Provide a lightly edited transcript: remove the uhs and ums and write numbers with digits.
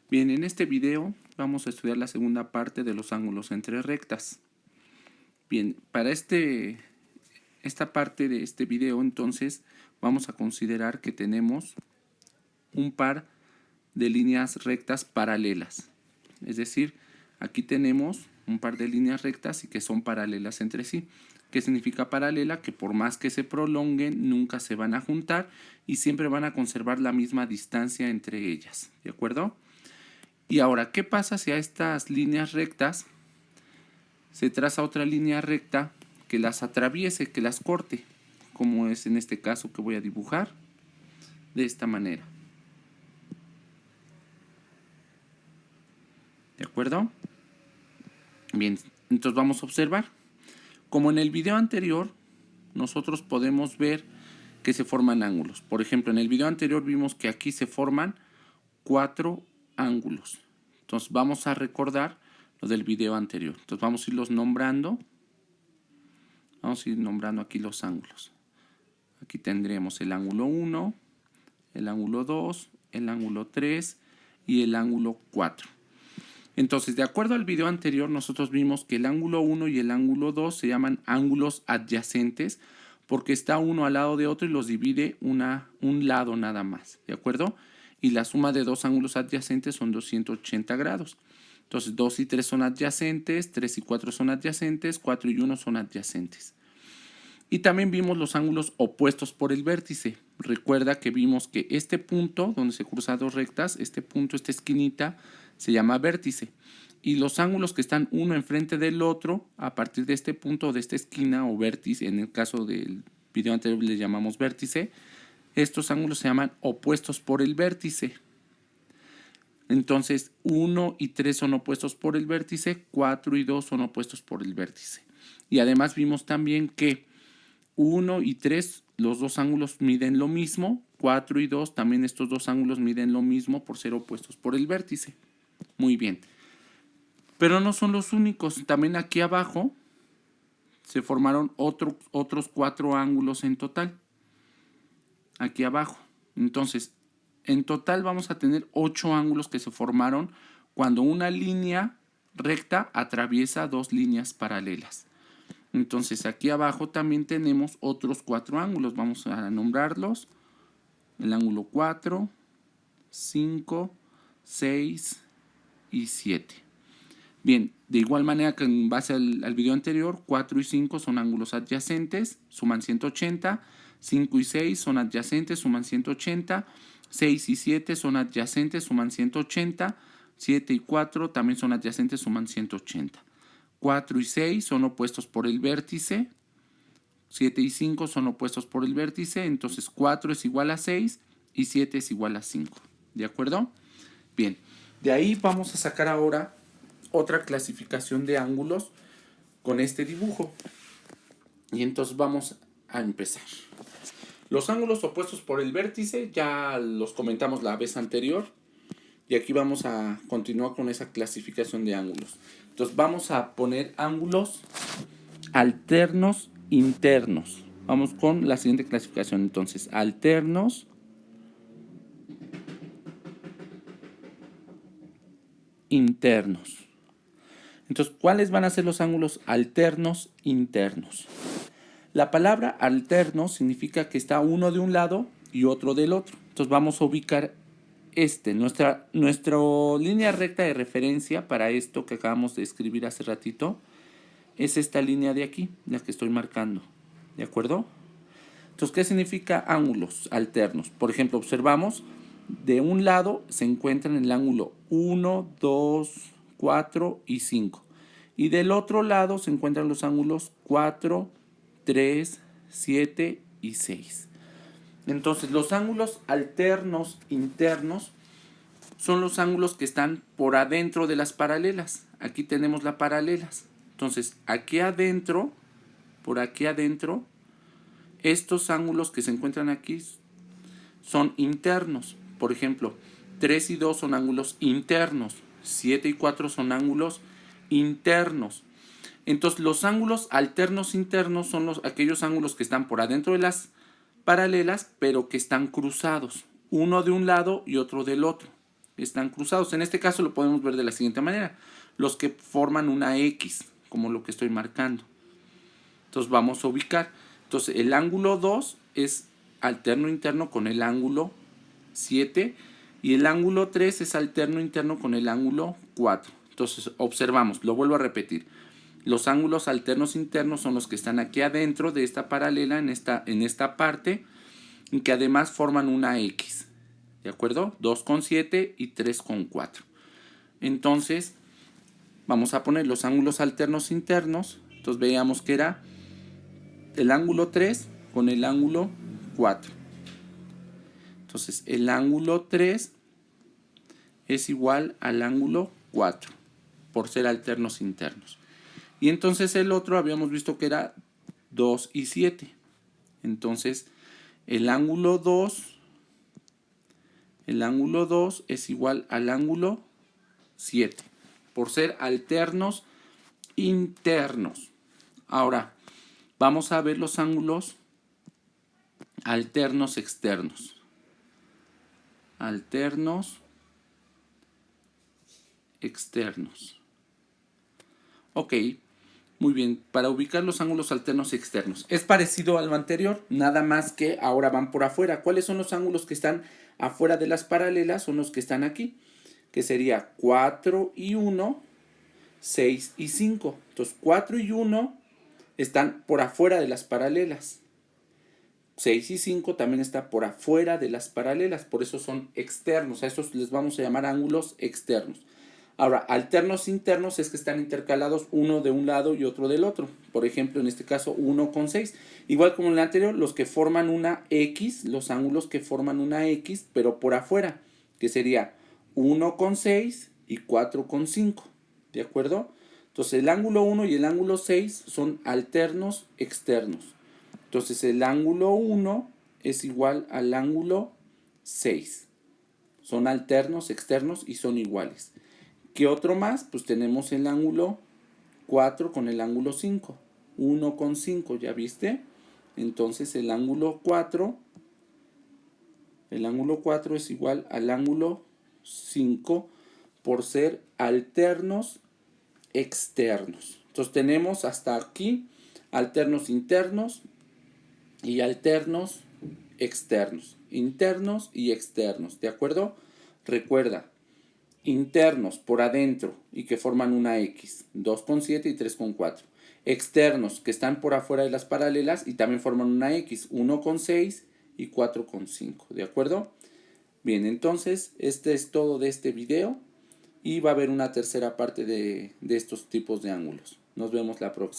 Bien, en este video vamos a estudiar la segunda parte de los ángulos entre rectas. Bien, para esta parte de este video entonces vamos a considerar que tenemos un par de líneas rectas paralelas. Es decir, aquí tenemos un par de líneas rectas y que son paralelas entre sí. ¿Qué significa paralela? Que por más que se prolonguen, nunca se van a juntar y siempre van a conservar la misma distancia entre ellas. ¿De acuerdo? Y ahora, ¿qué pasa si a estas líneas rectas se traza otra línea recta que las atraviese, que las corte? Como es en este caso que voy a dibujar de esta manera. ¿De acuerdo? Bien, entonces vamos a observar. Como en el video anterior, nosotros podemos ver que se forman ángulos. Por ejemplo, en el video anterior vimos que aquí se forman 4 ángulos. Entonces vamos a recordar lo del video anterior. Entonces vamos a irlos nombrando. Vamos a ir nombrando aquí los ángulos. Aquí tendremos el ángulo 1, el ángulo 2, el ángulo 3 y el ángulo 4. Entonces, de acuerdo al video anterior, nosotros vimos que el ángulo 1 y el ángulo 2 se llaman ángulos adyacentes porque está uno al lado de otro y los divide un lado nada más, ¿de acuerdo? Y la suma de dos ángulos adyacentes son 280 grados. Entonces, 2 y 3 son adyacentes, 3 y 4 son adyacentes, 4 y 1 son adyacentes. Y también vimos los ángulos opuestos por el vértice. Recuerda que vimos que este punto donde se cruzan dos rectas, este punto, esta esquinita, se llama vértice. Y los ángulos que están uno enfrente del otro, a partir de este punto, de esta esquina o vértice, en el caso del video anterior le llamamos vértice, estos ángulos se llaman opuestos por el vértice. Entonces, 1 y 3 son opuestos por el vértice, 4 y 2 son opuestos por el vértice. Y además vimos también que 1 y 3, los dos ángulos miden lo mismo, 4 y 2, también estos dos ángulos miden lo mismo por ser opuestos por el vértice. Muy bien. Pero no son los únicos, también aquí abajo se formaron otros 4 ángulos en total. Aquí abajo. Entonces, en total vamos a tener 8 ángulos que se formaron cuando una línea recta atraviesa dos líneas paralelas. Entonces aquí abajo también tenemos otros 4 ángulos. Vamos a nombrarlos. El ángulo 4, 5, 6 y 7. Bien, de igual manera que en base al video anterior, 4 y 5 son ángulos adyacentes, suman 180. 5 y 6 son adyacentes, suman 180. 6 y 7 son adyacentes, suman 180. 7 y 4 también son adyacentes, suman 180. 4 y 6 son opuestos por el vértice. 7 y 5 son opuestos por el vértice. Entonces 4 es igual a 6 y 7 es igual a 5. ¿De acuerdo? Bien, de ahí vamos a sacar ahora otra clasificación de ángulos con este dibujo. Y entonces vamos a empezar. Los ángulos opuestos por el vértice ya los comentamos la vez anterior. Y aquí vamos a continuar con esa clasificación de ángulos. Entonces vamos a poner ángulos alternos internos. Vamos con la siguiente clasificación. Entonces, alternos internos. Entonces, ¿cuáles van a ser los ángulos alternos internos? La palabra alterno significa que está uno de un lado y otro del otro. Entonces vamos a ubicar nuestra línea recta de referencia para esto que acabamos de escribir hace ratito es esta línea de aquí, la que estoy marcando. ¿De acuerdo? Entonces, ¿qué significa ángulos alternos? Por ejemplo, observamos, de un lado se encuentran el ángulo 1, 2, 4 y 5. Y del otro lado se encuentran los ángulos 4, 3, 7 y 6. Entonces, los ángulos alternos internos son los ángulos que están por adentro de las paralelas. Aquí tenemos las paralelas. Entonces, aquí adentro, por aquí adentro, estos ángulos que se encuentran aquí son internos. Por ejemplo, 3 y 2 son ángulos internos. 7 y 4 son ángulos internos. Entonces, los ángulos alternos internos son aquellos ángulos que están por adentro de las paralelas, pero que están cruzados, uno de un lado y otro del otro. están cruzados. En este caso lo podemos ver de la siguiente manera. Los que forman una X, como lo que estoy marcando. Entonces vamos a ubicar. Entonces el ángulo 2 es alterno interno con el ángulo 7 y el ángulo 3 es alterno interno con el ángulo 4. Entonces observamos, lo vuelvo a repetir. Los ángulos alternos internos son los que están aquí adentro de esta paralela, en esta parte, y que además forman una X. ¿De acuerdo? 2,7 y 3,4. Entonces, vamos a poner los ángulos alternos internos. Entonces veíamos que era el ángulo 3 con el ángulo 4. Entonces, el ángulo 3 es igual al ángulo 4, por ser alternos internos. Y entonces el otro habíamos visto que era 2 y 7. Entonces, el ángulo 2 es igual al ángulo 7, por ser alternos internos. Ahora, vamos a ver los ángulos alternos externos. Alternos externos. Ok, muy bien. Para ubicar los ángulos alternos externos. Es parecido a lo anterior, nada más que ahora van por afuera. ¿Cuáles son los ángulos que están afuera de las paralelas? Son los que están aquí, que sería 4 y 1, 6 y 5. Entonces 4 y 1 están por afuera de las paralelas. 6 y 5 también está por afuera de las paralelas, por eso son externos. A estos les vamos a llamar ángulos externos. Ahora, alternos internos es que están intercalados uno de un lado y otro del otro. Por ejemplo, en este caso 1 con 6. Igual como en el anterior, los que forman una X, los ángulos que forman una X, pero por afuera, que sería 1 con 6 y 4 con 5. ¿De acuerdo? Entonces el ángulo 1 y el ángulo 6 son alternos externos. Entonces el ángulo 1 es igual al ángulo 6. Son alternos externos y son iguales. ¿Qué otro más? Pues tenemos el ángulo 4 con el ángulo 5. 1 con 5, ¿ya viste? Entonces el ángulo 4 es igual al ángulo 5 por ser alternos externos. Entonces tenemos hasta aquí alternos internos y alternos externos. Internos y externos, ¿de acuerdo? Recuerda, internos por adentro y que forman una X, 2,7 y 3,4. Externos que están por afuera de las paralelas y también forman una X, 1,6 y 4,5, ¿de acuerdo? Bien, entonces este es todo de este video y va a haber una tercera parte de estos tipos de ángulos. Nos vemos la próxima.